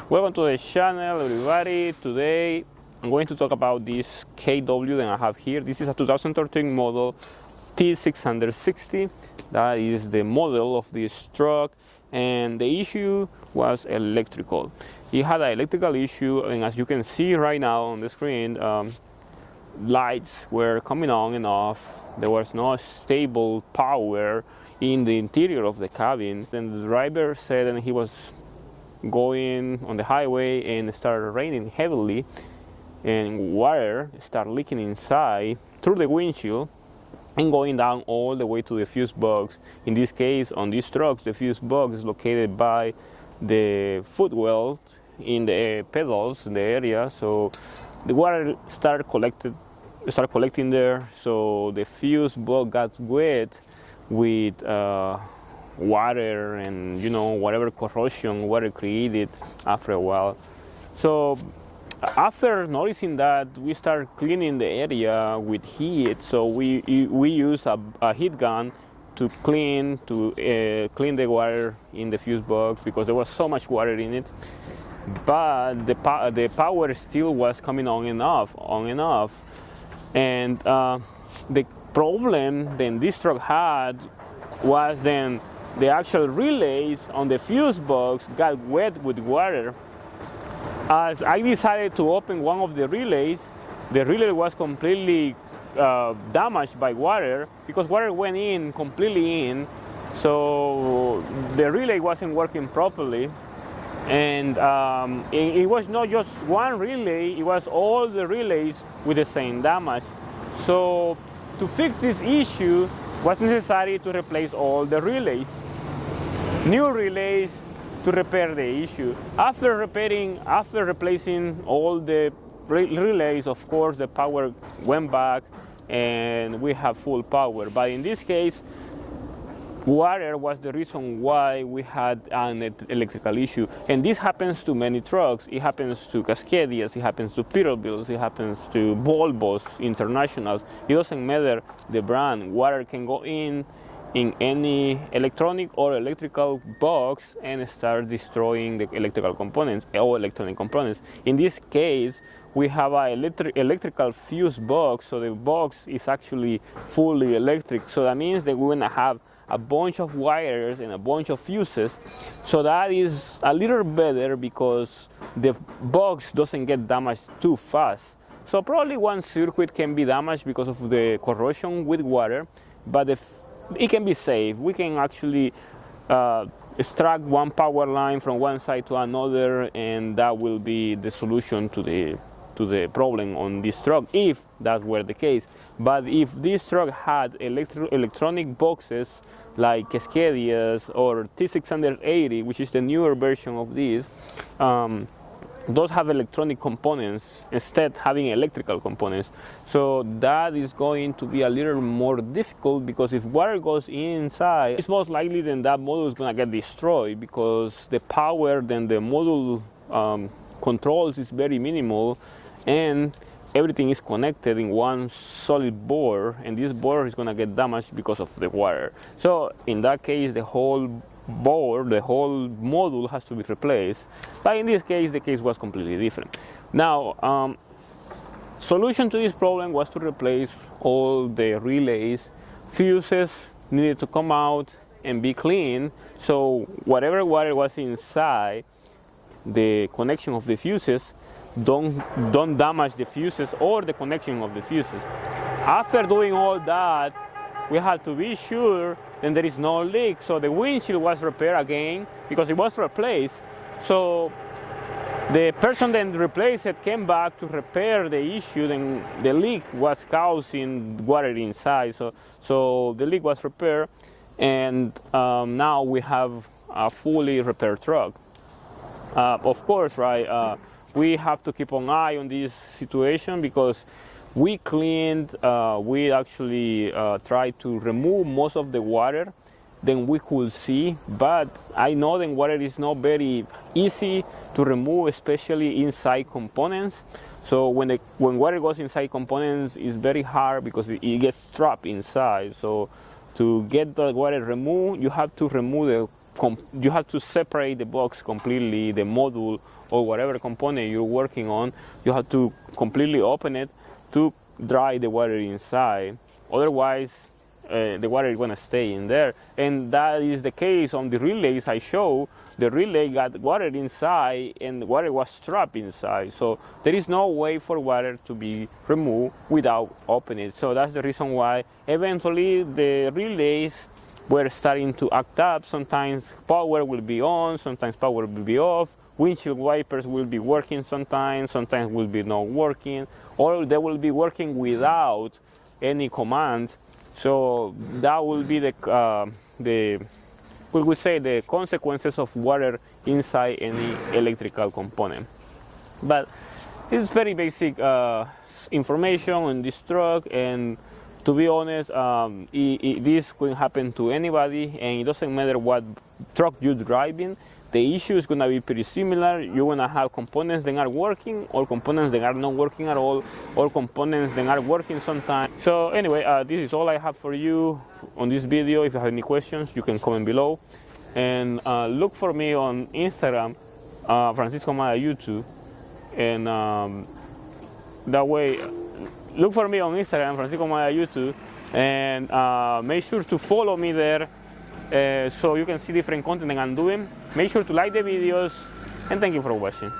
Welcome to the channel, everybody. Today I'm going to talk about this KW that I have here. This is a 2013 model T660. That is the model of this truck, and the issue was electrical. It had an electrical issue, and as you can see right now on the screen, lights were coming on and off. There was no stable power in the interior of the cabin. Then the driver said that he was going on the highway and it started raining heavily, and water started leaking inside through the windshield and going down all the way to the fuse box. In this case, on these trucks, the fuse box is located by the footwell in the pedals in the area, so the water started collecting there. So the fuse box got wet with water and whatever corrosion water created after a while. So after noticing that, we started cleaning the area with heat. So we use a heat gun to clean the water in the fuse box, because there was so much water in it. But the power still was coming on and off. And the problem then this truck had was then the actual relays on the fuse box got wet with water. As I decided to open one of the relay was completely damaged by water, because water went in completely in, so the relay wasn't working properly. And it was not just one relay, it was all the relays with the same damage. So to fix this issue was necessary to replace all the relays, new relays to repair the issue. After replacing all the relays, of course the power went back and we have full power. But in this case, water was the reason why we had an electrical issue. And this happens to many trucks. It happens to Cascadias, it happens to Peterbilts, it happens to Volvos, Internationals. It doesn't matter the brand. Water can go in any electronic or electrical box and start destroying the electrical components or electronic components. In this case, we have an electrical fuse box, so the box is actually fully electric. So that means that we're going to have a bunch of wires and a bunch of fuses. So that is a little better, because the box doesn't get damaged too fast. So probably one circuit can be damaged because of the corrosion with water, but it can be saved. We can actually extract one power line from one side to another, and that will be the solution to the problem on this truck, if that were the case. But if this truck had electronic boxes like Cascadias or T680, which is the newer version of these, those have electronic components instead having electrical components. So that is going to be a little more difficult, because if water goes inside, it's most likely then that module is going to get destroyed, because the power then the module controls is very minimal, and everything is connected in one solid board, and this board is going to get damaged because of the water. So in that case, the whole board, the whole module has to be replaced. But in this case, the case was completely different. Now, solution to this problem was to replace all the relays. Fuses needed to come out and be cleaned, so whatever water was inside the connection of the fuses don't damage the fuses or the connection of the fuses. After doing all that, we had to be sure that there is no leak. So the windshield was repaired again, because it was replaced. So the person that replaced it came back to repair the issue, and the leak was causing water inside. So the leak was repaired, and now we have a fully repaired truck. Of course, right, we have to keep an eye on this situation, because we cleaned, we actually tried to remove most of the water than we could see, but I know that water is not very easy to remove, especially inside components. So when water goes inside components, it's very hard, because it gets trapped inside. So to get the water removed, you have to remove the you have to separate the box completely, the module or whatever component you're working on. You have to completely open it to dry the water inside. Otherwise, the water is going to stay in there. And that is the case on the relays I show. The relay got water inside and water was trapped inside. So there is no way for water to be removed without opening it. So that's the reason why eventually the relays were starting to act up. Sometimes power will be on, sometimes power will be off. Windshield wipers will be working sometimes will be not working, or they will be working without any command. So that will be we would say the consequences of water inside any electrical component. But it's very basic information on this truck, and to be honest, this could happen to anybody, and it doesn't matter what truck you're driving. The issue is going to be pretty similar. You're going to have components that are working, or components that are not working at all, or components that are working sometimes. So anyway, this is all I have for you on this video. If you have any questions, you can comment below. And look for me on Instagram, franciscoamaya YouTube. And that way, look for me on Instagram, franciscoamaya YouTube. And make sure to follow me there. So you can see different content that I'm doing. Make sure to like the videos, and thank you for watching.